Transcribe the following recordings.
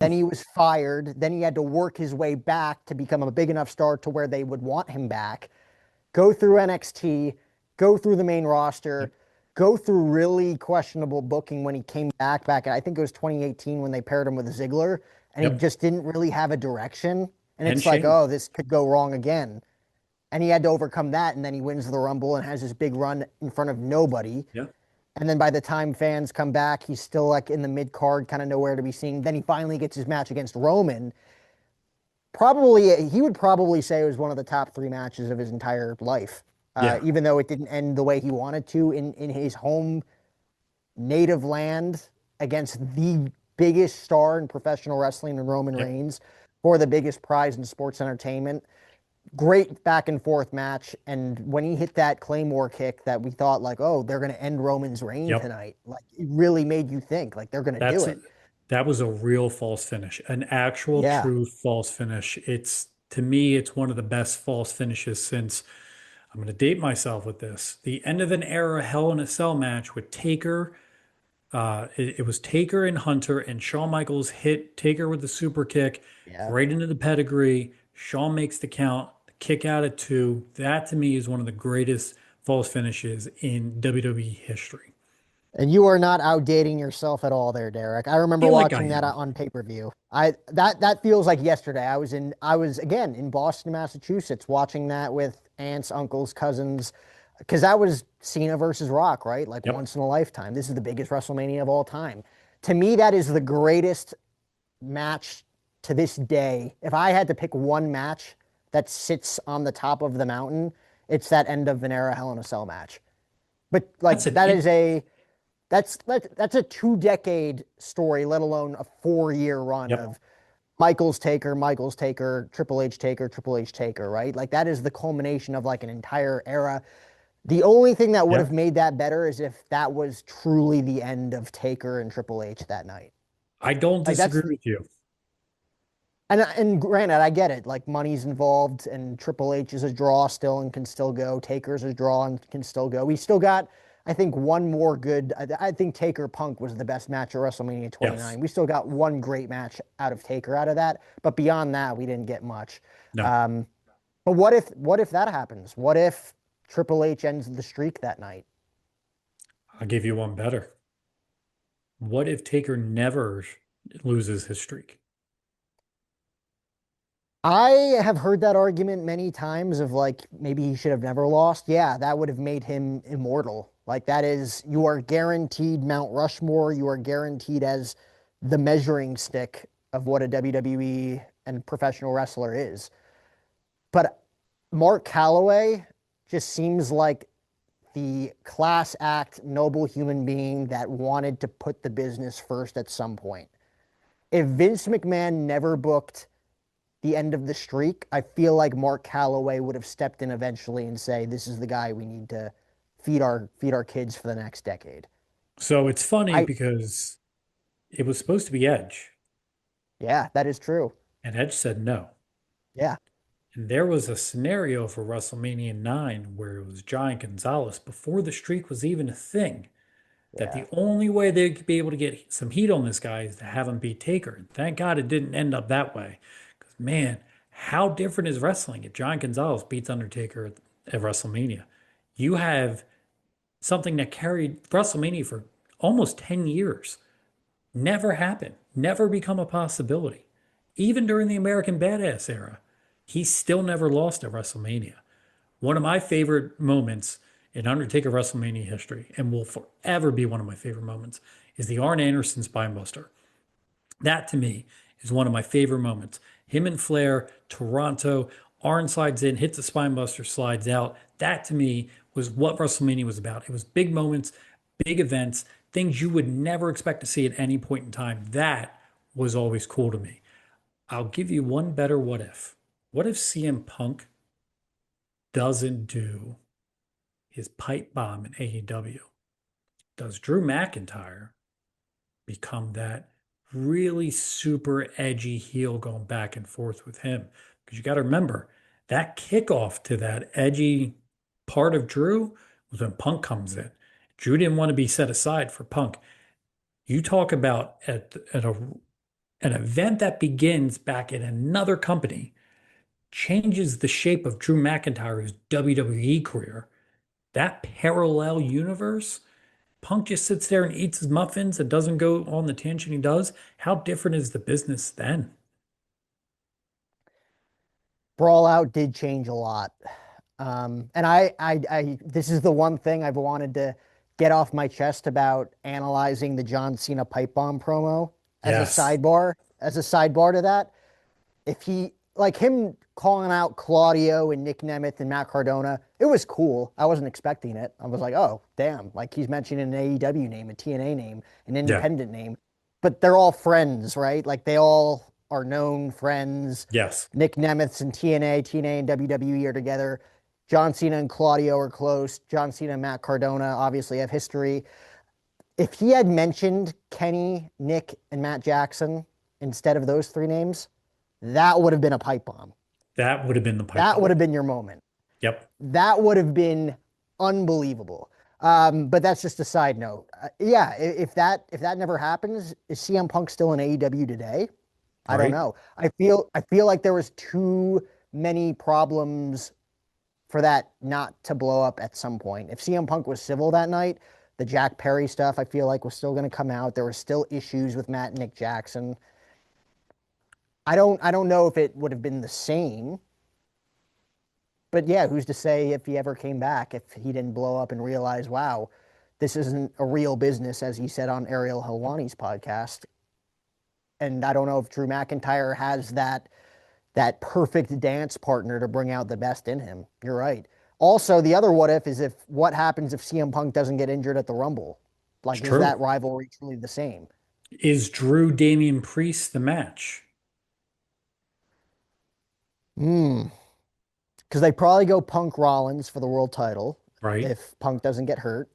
Then he was fired. Then he had to work his way back to become a big enough star to where they would want him back. Go through NXT, go through the main Yep. roster, go through really questionable booking when he came back. I think it was 2018 when they paired him with Ziggler, and he Yep. just didn't really have a direction. And And it's like, Shane. oh, this could go wrong again. And he had to overcome that, and then he wins the Rumble and has this big run in front of nobody. Yeah. And then by the time fans come back, he's still like in the mid card, kind of nowhere to be seen. Then he finally gets his match against Roman. Probably, he would probably say it was one of the top three matches of his entire life, Yeah. even though it didn't end the way he wanted to in his home native land against the biggest star in professional wrestling in Roman Yep. Reigns for the biggest prize in sports entertainment. Great back and forth match. And when he hit that Claymore kick that we thought like, oh, they're going to end Roman's reign Yep. tonight. Like it really made you think like they're going to do That's it. that was a real false finish, an actual Yeah. true false finish. It's to me, it's one of the best false finishes since I'm going to date myself with this. The end of an era Hell in a Cell match with Taker. It was Taker and Hunter, and Shawn Michaels hit Taker with the super kick Yeah. right into the pedigree. Shawn makes the count, the kick out at two. That to me is one of the greatest false finishes in WWE history. And you are not outdating yourself at all there, Derek. I remember Feel like I watching that am. on pay-per-view. That feels like yesterday. I was again in Boston, Massachusetts, watching that with aunts, uncles, cousins, because that was Cena versus Rock, right? Like Yep. once in a lifetime. This is the biggest WrestleMania of all time. To me, that is the greatest match to this day. If I had to pick one match that sits on the top of the mountain, it's that end of an era Hell in a Cell match. But like That's an that in, is a that's a 2 decade story, let alone a 4 year run yep. of Michaels Taker, Triple H Taker, Triple H Taker, right? Like that is the culmination of like an entire era. The only thing that would Yeah. have made that better is if that was truly the end of Taker and Triple H that night. I don't Like that's disagree the with you. and granted, I get it. Like money's involved, and Triple H is a draw still and can still go. Taker's a draw and can still go. We still got, I think, one more good. I think Taker Punk was the best match at WrestleMania Yes. 29. We still got one great match out of Taker out of that, but beyond that, we didn't get much. No. Um, but what if that happens? What if Triple H ends the streak that night? I'll give you one better. What if Taker never loses his streak? I have heard that argument many times of like maybe he should have never lost. Yeah, that would have made him immortal. Like that is you are guaranteed Mount Rushmore. You are guaranteed as the measuring stick of what a WWE and professional wrestler is. But Mark Calloway just seems like the class act, noble human being that wanted to put the business first at some point. If Vince McMahon never booked the end of the streak, I feel like Mark Calloway would have stepped in eventually and say, "This is the guy we need to feed our kids for the next decade." So it's funny I because it was supposed to be Edge, Yeah, that is true. and Edge said no. Yeah, And there was a scenario for WrestleMania 9 where it was Giant Gonzalez before the streak was even a thing. That yeah, the only way they could be able to get some heat on this guy is to have him beat Taker. And thank God it didn't end up that way. Because, man, how different is wrestling if Giant Gonzalez beats Undertaker at WrestleMania? You have something that carried WrestleMania for almost 10 years. Never happened, never become a possibility. Even during the American Badass era, he still never lost at WrestleMania. One of my favorite moments in Undertaker WrestleMania history, and will forever be one of my favorite moments, is the Arn Anderson Spinebuster. That to me is one of my favorite moments. Him and Flair, Toronto, Arn slides in, hits the Spinebuster, slides out. That to me was what WrestleMania was about. It was big moments, big events, things you would never expect to see at any point in time. That was always cool to me. I'll give you one better what if. What if CM Punk doesn't do his pipe bomb in AEW? Does Drew McIntyre become that really super edgy heel going back and forth with him? Because you got to remember that kickoff to that edgy part of Drew was when Punk comes in. Drew didn't want to be set aside for Punk. You talk about at a An event that begins back in another company changes the shape of Drew McIntyre's WWE career. That parallel universe, Punk just sits there and eats his muffins and doesn't go on the tangent he does. How different is the business then? Brawl Out did change a lot. This is the one thing I've wanted to get off my chest about analyzing the John Cena pipe bomb promo Yes. as a sidebar to that. If he, like him calling out Claudio and Nick Nemeth and Matt Cardona, it was cool. I wasn't expecting it. I was like, oh, damn. Like he's mentioning an AEW name, a TNA name, an Yeah. independent name, but they're all friends, right? Like they all are known friends. Yes. Nick Nemeth's in TNA and WWE are together. John Cena and Claudio are close. John Cena and Matt Cardona obviously have history. If he had mentioned Kenny, Nick, and Matt Jackson instead of those three names, that would have been a pipe bomb. That would have been the pipe That would bomb. have been your moment. Yep. That would have been unbelievable. But that's just a side note. Yeah, if that never happens, is CM Punk still in AEW today? I don't Right. know. I feel like there was too many problems for that not to blow up at some point. If CM Punk was civil that night, the Jack Perry stuff I feel like was still going to come out. There were still issues with Matt and Nick Jackson. I don't know if it would have been the same, but yeah, who's to say if he ever came back if he didn't blow up and realize, wow, this isn't a real business as he said on Ariel Helwani's podcast. And I don't know if Drew McIntyre has that perfect dance partner to bring out the best in him. You're right. Also, the other what if is if what happens if CM Punk doesn't get injured at the Rumble? It's Like, is that true. rivalry truly the same? Is Drew Damian Priest the match? Hmm. Because they probably go Punk Rollins for the world title Right. if Punk doesn't get hurt.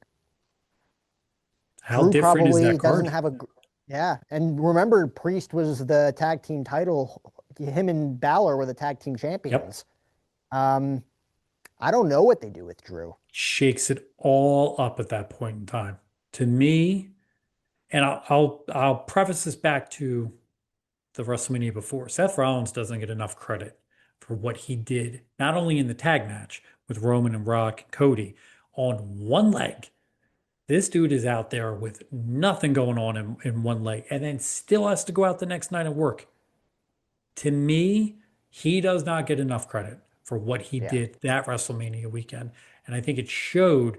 How Drew different is probably that doesn't card? have a, yeah. And remember, Priest was the tag team title. Him and Balor were the tag team Yep. champions. Um, I don't know what they do with Drew. Shakes it all up at that point in time. To me, and I'll preface this back to the WrestleMania before. Seth Rollins doesn't get enough credit for what he did, not only in the tag match with Roman and Brock and Cody on one leg. This dude is out there with nothing going on in one leg and then still has to go out the next night and work. To me, he does not get enough credit for what he Yeah. did that WrestleMania weekend. And I think it showed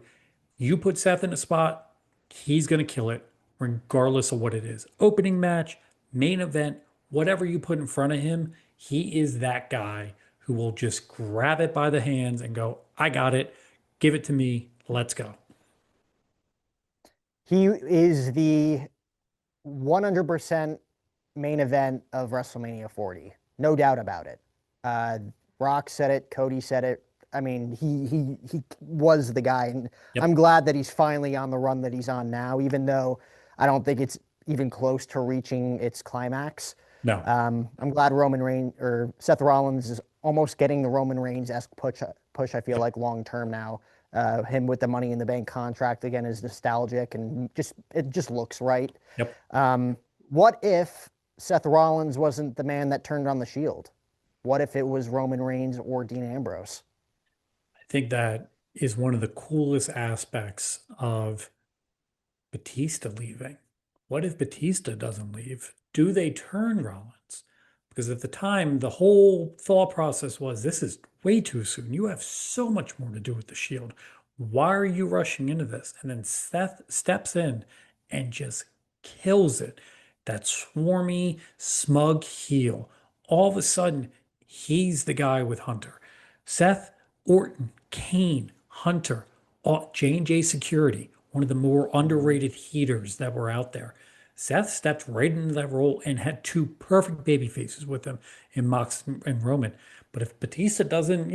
you put Seth in a spot, he's going to kill it regardless of what it is. Opening match, main event, whatever you put in front of him, he is that guy who will just grab it by the hands and go, I got it. Give it to me. Let's go. He is the 100% main event of WrestleMania 40. No doubt about it. Uh, Rock said it, Cody said it. I mean, he was the guy, and I'm Yep. glad that he's finally on the run that he's on now, even though I don't think it's even close to reaching its climax. No. I'm glad Roman Reigns or Seth Rollins is almost getting the Roman Reigns-esque push. I feel Yep. like long term now. Him with the Money in the Bank contract again is nostalgic and just it just looks right. Yep. What if Seth Rollins wasn't the man that turned on the Shield? What if it was Roman Reigns or Dean Ambrose? I think that is one of the coolest aspects of Batista leaving. What if Batista doesn't leave? Do they turn Rollins? Because at the time, the whole thought process was this is way too soon. You have so much more to do with the Shield. Why are you rushing into this? And then Seth steps in and just kills it. That swarmy, smug heel. All of a sudden, he's the guy with Hunter. Seth, Orton, Kane, Hunter, J&J Security, one of the more Mhm. underrated heaters that were out there. Seth stepped right into that role and had two perfect baby faces with him in Mox and Roman. But if Batista doesn't,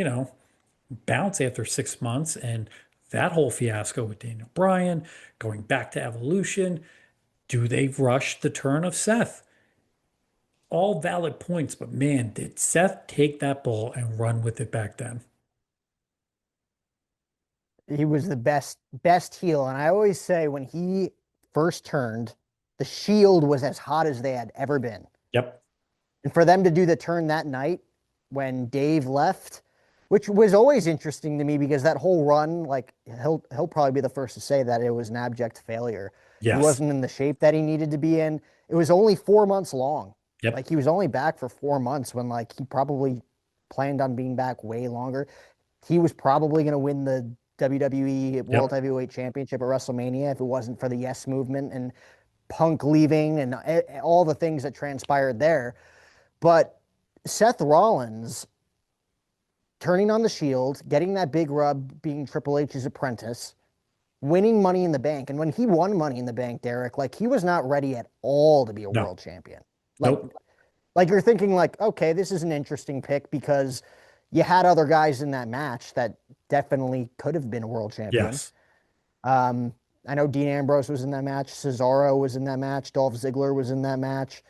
bounce after 6 months and that whole fiasco with Daniel Bryan going back to Evolution, do they rush the turn of Seth? All valid points, but man, did Seth take that ball and run with it back then? He was the best heel, and I always say when he first turned, the Shield was as hot as they had ever been. Yep. And for them to do the turn that night when Dave left, which was always interesting to me because that whole run, like he'll probably be the first to say that it was an abject failure. He Yes. wasn't in the shape that he needed to be in. It was only 4 months long. Like Yep. he was only back for 4 months when like he probably planned on being back way longer. He was probably going to win the WWE World Yep. Heavyweight Championship at WrestleMania if it wasn't for the Yes movement and Punk leaving and all the things that transpired there. But Seth Rollins turning on the Shield, getting that big rub, being Triple H's apprentice, winning Money in the Bank. And when he won Money in the Bank, Derek, like he was not ready at all to be a No. world champion. Like, Nope. like you're thinking like, okay, this is an interesting pick because you had other guys in that match that definitely could have been a world champion. Yes. Um, I know Dean Ambrose was in that match. Cesaro was in that match. Dolph Ziggler was in that match.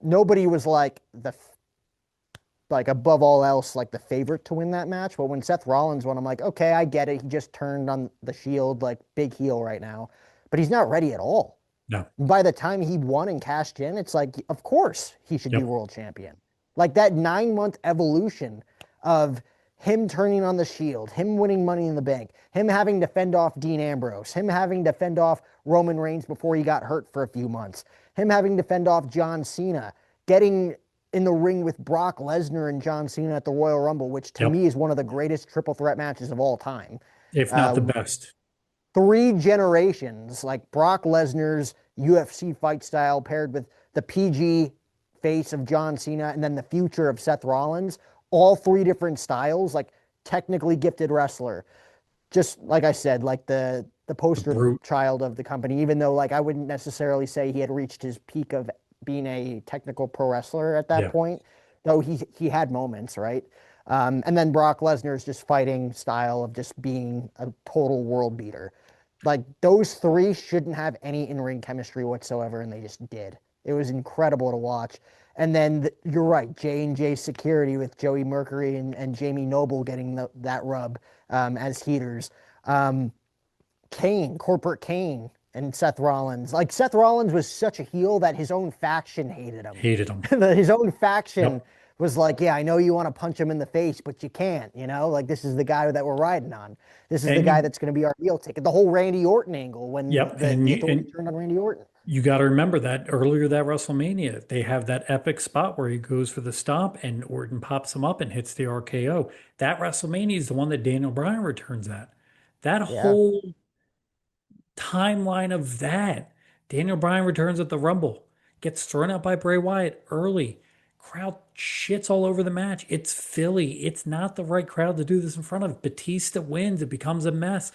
Nobody was like above all else like the favorite to win that match. But when Seth Rollins won, I'm like, okay, I get it. He just turned on the Shield, like big heel right now, but he's not ready at all. No. By the time he won and cashed in, it's like, of course he should be Yep. world champion. Like that 9 month evolution of him turning on the Shield, him winning Money in the Bank, him having to fend off Dean Ambrose, him having to fend off Roman Reigns before he got hurt for a few months, him having to fend off John Cena, getting in the ring with Brock Lesnar and John Cena at the Royal Rumble, which to me Yep. is one of the greatest triple threat matches of all time. If not the Uh, best. 3 generations, like Brock Lesnar's UFC fight style paired with the PG face of John Cena and then the future of Seth Rollins, all 3 different styles, like technically gifted wrestler. Just like I said, like the The poster brute. child of the company, even though like I wouldn't necessarily say he had reached his peak of being a technical pro wrestler at that Yeah. point, though he had moments, right? And then Brock Lesnar's just fighting style of just being a total world beater. Like those 3 shouldn't have any in-ring chemistry whatsoever, and they just did. It was incredible to watch. And then you're right, J&J Security with Joey Mercury and Jamie Noble getting that rub as heaters. Um, Kane, Corporate Kane, and Seth Rollins. Like Seth Rollins was such a heel that his own faction hated him. Hated him. His own faction Yep. was like, "Yeah, I know you want to punch him in the face, but you can't. You know, like this is the guy that we're riding on. This is the And guy you, that's going to be our heel ticket." The whole Randy Orton angle when yep. the Authority turned on Randy Orton. You got to remember that earlier that WrestleMania, they have that epic spot where he goes for the stomp and Orton pops him up and hits the RKO. That WrestleMania is the one that Daniel Bryan returns at. That Yeah, whole timeline of that, Daniel Bryan returns at the Rumble, gets thrown out by Bray Wyatt early. Crowd shits all over the match. It's Philly. It's not the right crowd to do this in front of. Batista wins. It becomes a mess.